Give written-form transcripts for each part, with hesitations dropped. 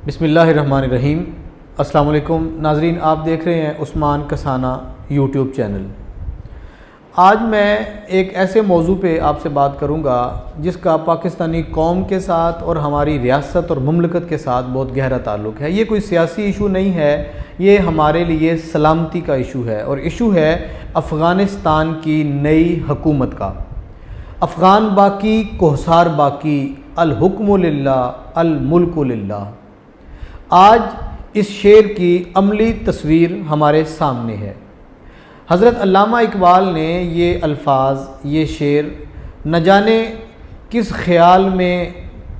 بسم اللہ الرحمن الرحیم۔ السلام علیکم ناظرین، آپ دیکھ رہے ہیں عثمان کسانہ یوٹیوب چینل۔ آج میں ایک ایسے موضوع پہ آپ سے بات کروں گا جس کا پاکستانی قوم کے ساتھ اور ہماری ریاست اور مملکت کے ساتھ بہت گہرا تعلق ہے۔ یہ کوئی سیاسی ایشو نہیں ہے، یہ ہمارے لیے سلامتی کا ایشو ہے، اور ایشو ہے افغانستان کی نئی حکومت کا۔ افغان باقی کوہسار باقی، الحکم للہ الملک للہ۔ آج اس شعر کی عملی تصویر ہمارے سامنے ہے۔ حضرت علامہ اقبال نے یہ الفاظ، یہ شعر نہ جانے کس خیال میں،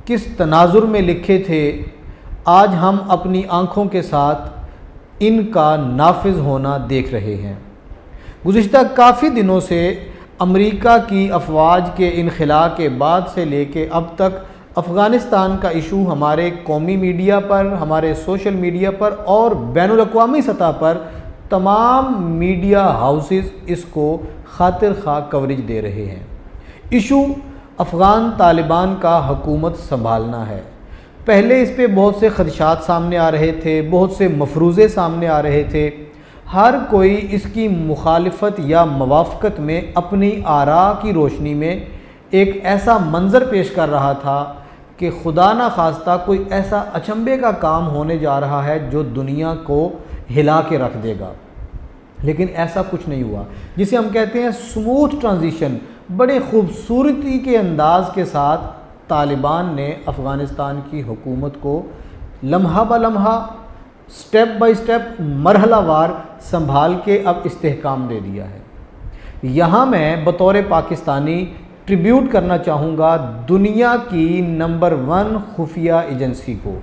کس تناظر میں لکھے تھے، آج ہم اپنی آنکھوں کے ساتھ ان کا نافذ ہونا دیکھ رہے ہیں۔ گزشتہ کافی دنوں سے امریکہ کی افواج کے انخلاء کے بعد سے لے کے اب تک افغانستان کا ایشو ہمارے قومی میڈیا پر، ہمارے سوشل میڈیا پر اور بین الاقوامی سطح پر تمام میڈیا ہاؤسز اس کو خاطر خواہ کوریج دے رہے ہیں۔ ایشو افغان طالبان کا حکومت سنبھالنا ہے۔ پہلے اس پہ بہت سے خدشات سامنے آ رہے تھے، بہت سے مفروضے سامنے آ رہے تھے، ہر کوئی اس کی مخالفت یا موافقت میں اپنی آراء کی روشنی میں ایک ایسا منظر پیش کر رہا تھا کہ خدا نہ خواستہ کوئی ایسا اچنبھے کا کام ہونے جا رہا ہے جو دنیا کو ہلا کے رکھ دے گا، لیکن ایسا کچھ نہیں ہوا۔ جسے ہم کہتے ہیں سموتھ ٹرانزیشن، بڑے خوبصورتی کے انداز کے ساتھ طالبان نے افغانستان کی حکومت کو لمحہ بہ لمحہ، سٹیپ بائی سٹیپ، مرحلہ وار سنبھال کے اب استحکام دے دیا ہے۔ یہاں میں بطور پاکستانی ٹریبیوٹ کرنا چاہوں گا دنیا کی نمبر 1 خفیہ ایجنسی کو۔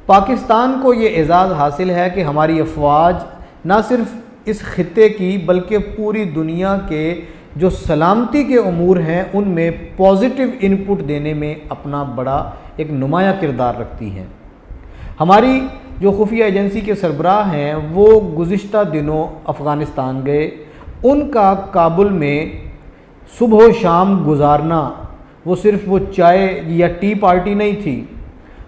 پاکستان کو یہ اعزاز حاصل ہے کہ ہماری افواج نہ صرف اس خطے کی بلکہ پوری دنیا کے جو سلامتی کے امور ہیں ان میں پازیٹیو انپٹ دینے میں اپنا بڑا ایک نمایاں کردار رکھتی ہیں۔ ہماری جو خفیہ ایجنسی کے سربراہ ہیں وہ گزشتہ دنوں افغانستان گئے۔ ان کا کابل میں صبح و شام گزارنا وہ صرف وہ چائے یا ٹی پارٹی نہیں تھی،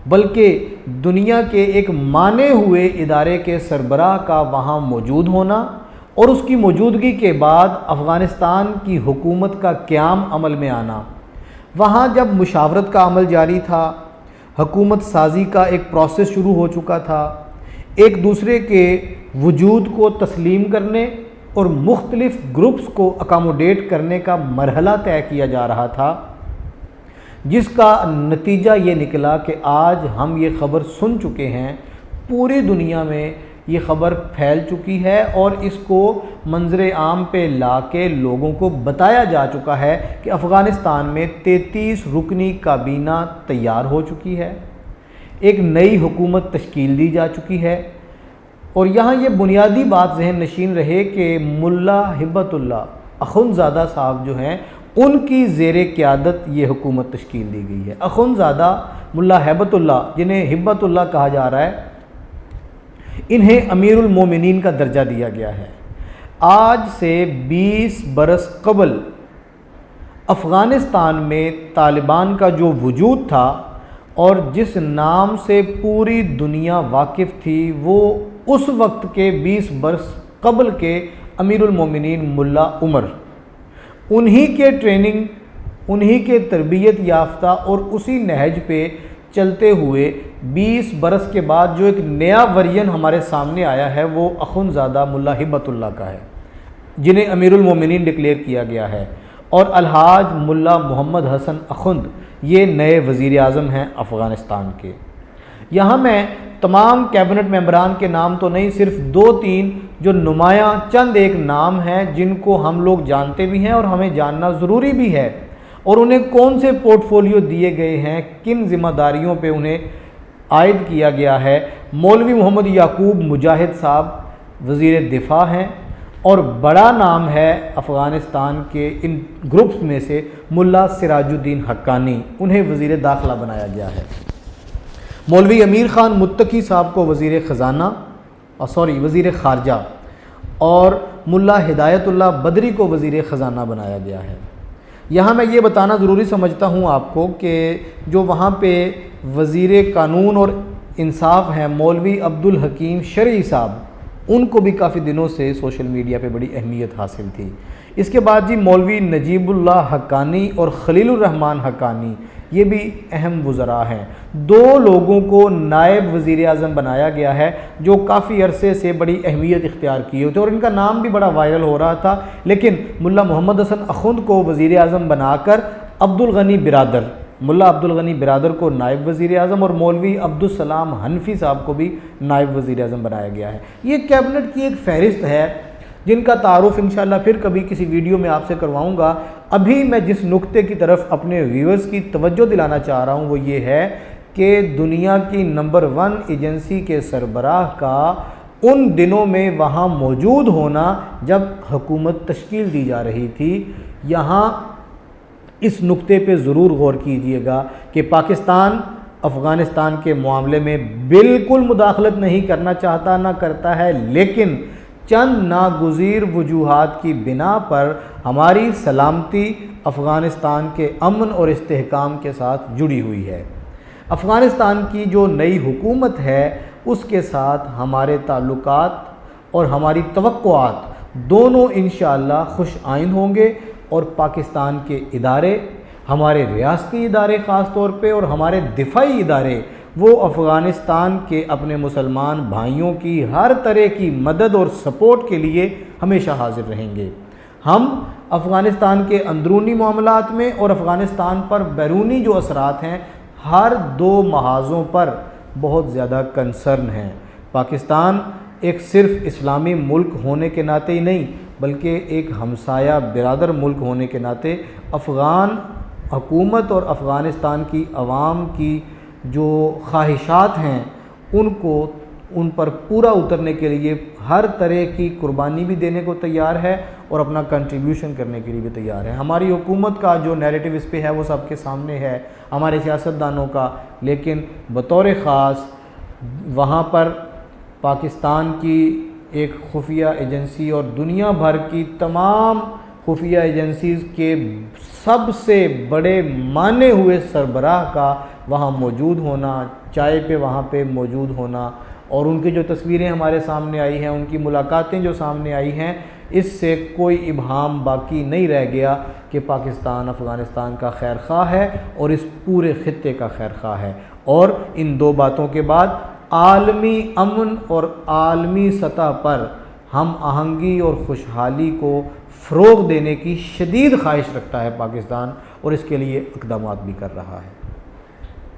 بلکہ دنیا کے ایک مانے ہوئے ادارے کے سربراہ کا وہاں موجود ہونا اور اس کی موجودگی کے بعد افغانستان کی حکومت کا قیام عمل میں آنا۔ وہاں جب مشاورت کا عمل جاری تھا، حکومت سازی کا ایک پروسیس شروع ہو چکا تھا، ایک دوسرے کے وجود کو تسلیم کرنے اور مختلف گروپس کو اکاموڈیٹ کرنے کا مرحلہ طے کیا جا رہا تھا، جس کا نتیجہ یہ نکلا کہ آج ہم یہ خبر سن چکے ہیں، پوری دنیا میں یہ خبر پھیل چکی ہے اور اس کو منظر عام پہ لا کے لوگوں کو بتایا جا چکا ہے کہ افغانستان میں 33 رکنی کابینہ تیار ہو چکی ہے، ایک نئی حکومت تشکیل دی جا چکی ہے۔ اور یہاں یہ بنیادی بات ذہن نشین رہے کہ ملا ہبت اللہ اخندزادہ صاحب جو ہیں ان کی زیر قیادت یہ حکومت تشکیل دی گئی ہے۔ اخندزادہ ملا ہبت اللہ، جنہیں ہبت اللہ کہا جا رہا ہے، انہیں امیر المومنین کا درجہ دیا گیا ہے۔ آج سے 20 برس قبل افغانستان میں طالبان کا جو وجود تھا اور جس نام سے پوری دنیا واقف تھی، وہ اس وقت کے 20 برس قبل کے امیر المومنین ملا عمر، انہی کے ٹریننگ، انہی کے تربیت یافتہ اور اسی نہج پہ چلتے ہوئے 20 برس کے بعد جو ایک نیا ورژن ہمارے سامنے آیا ہے وہ اخندزادہ ملا ہبت اللہ کا ہے، جنہیں امیر المومنین ڈکلیئر کیا گیا ہے، اور الحاج ملا محمد حسن اخند یہ نئے وزیر اعظم ہیں افغانستان کے۔ یہاں میں تمام کیبنٹ ممبران کے نام تو نہیں، صرف 2-3 جو نمایاں چند ایک نام ہیں جن کو ہم لوگ جانتے بھی ہیں اور ہمیں جاننا ضروری بھی ہے، اور انہیں کون سے پورٹ فولیو دیے گئے ہیں، کن ذمہ داریوں پہ انہیں عائد کیا گیا ہے۔ مولوی محمد یعقوب مجاہد صاحب وزیر دفاع ہیں، اور بڑا نام ہے افغانستان کے ان گروپس میں سے ملا سراج الدین حقانی، انہیں وزیر داخلہ بنایا گیا ہے۔ مولوی امیر خان متقی صاحب کو وزیر خارجہ، اور ملا ہدایت اللہ بدری کو وزیر خزانہ بنایا گیا ہے۔ یہاں میں یہ بتانا ضروری سمجھتا ہوں آپ کو کہ جو وہاں پہ وزیر قانون اور انصاف ہیں مولوی عبدالحکیم شرعی صاحب، ان کو بھی کافی دنوں سے سوشل میڈیا پہ بڑی اہمیت حاصل تھی۔ اس کے بعد جی مولوی نجیب اللہ حقانی اور خلیل الرحمن حقانی، یہ بھی اہم وزراء ہیں۔ دو لوگوں کو نائب وزیر اعظم بنایا گیا ہے جو کافی عرصے سے بڑی اہمیت اختیار کیے ہوتے، اور ان کا نام بھی بڑا وائرل ہو رہا تھا، لیکن ملا محمد حسن اخوند کو وزیر اعظم بنا کر ملا عبدالغنی برادر کو نائب وزیر اعظم اور مولوی عبدالسلام حنفی صاحب کو بھی نائب وزیر اعظم بنایا گیا ہے۔ یہ کیبنٹ کی ایک فہرست ہے جن کا تعارف انشاءاللہ پھر کبھی کسی ویڈیو میں آپ سے کرواؤں گا۔ ابھی میں جس نقطے کی طرف اپنے ویورز کی توجہ دلانا چاہ رہا ہوں وہ یہ ہے کہ دنیا کی نمبر 1 ایجنسی کے سربراہ کا ان دنوں میں وہاں موجود ہونا جب حکومت تشکیل دی جا رہی تھی، یہاں اس نقطے پہ ضرور غور کیجئے گا کہ پاکستان افغانستان کے معاملے میں بالکل مداخلت نہیں کرنا چاہتا، نہ کرتا ہے، لیکن چند ناگزیر وجوہات کی بنا پر ہماری سلامتی افغانستان کے امن اور استحکام کے ساتھ جڑی ہوئی ہے۔ افغانستان کی جو نئی حکومت ہے اس کے ساتھ ہمارے تعلقات اور ہماری توقعات دونوں انشاءاللہ خوش آئند ہوں گے، اور پاکستان کے ادارے، ہمارے ریاستی ادارے خاص طور پہ اور ہمارے دفاعی ادارے، وہ افغانستان کے اپنے مسلمان بھائیوں کی ہر طرح کی مدد اور سپورٹ کے لیے ہمیشہ حاضر رہیں گے۔ ہم افغانستان کے اندرونی معاملات میں اور افغانستان پر بیرونی جو اثرات ہیں، ہر دو محاذوں پر بہت زیادہ کنسرن ہیں۔ پاکستان ایک صرف اسلامی ملک ہونے کے ناطے ہی نہیں بلکہ ایک ہمسایہ برادر ملک ہونے کے ناطے افغان حکومت اور افغانستان کی عوام کی جو خواہشات ہیں ان پر پورا اترنے کے لیے ہر طرح کی قربانی بھی دینے کو تیار ہے اور اپنا کنٹریبیوشن کرنے کے لیے بھی تیار ہے۔ ہماری حکومت کا جو نیریٹو اس پہ ہے وہ سب کے سامنے ہے، ہمارے سیاستدانوں کا، لیکن بطور خاص وہاں پر پاکستان کی ایک خفیہ ایجنسی اور دنیا بھر کی تمام خفیہ ایجنسیز کے سب سے بڑے مانے ہوئے سربراہ کا وہاں موجود ہونا، چائے پہ وہاں پہ موجود ہونا، اور ان کی جو تصویریں ہمارے سامنے آئی ہیں، ان کی ملاقاتیں جو سامنے آئی ہیں، اس سے کوئی ابہام باقی نہیں رہ گیا کہ پاکستان افغانستان کا خیر خواہ ہے اور اس پورے خطے کا خیر خواہ ہے۔ اور ان دو باتوں کے بعد عالمی امن اور عالمی سطح پر ہم آہنگی اور خوشحالی کو فروغ دینے کی شدید خواہش رکھتا ہے پاکستان، اور اس کے لیے اقدامات بھی کر رہا ہے۔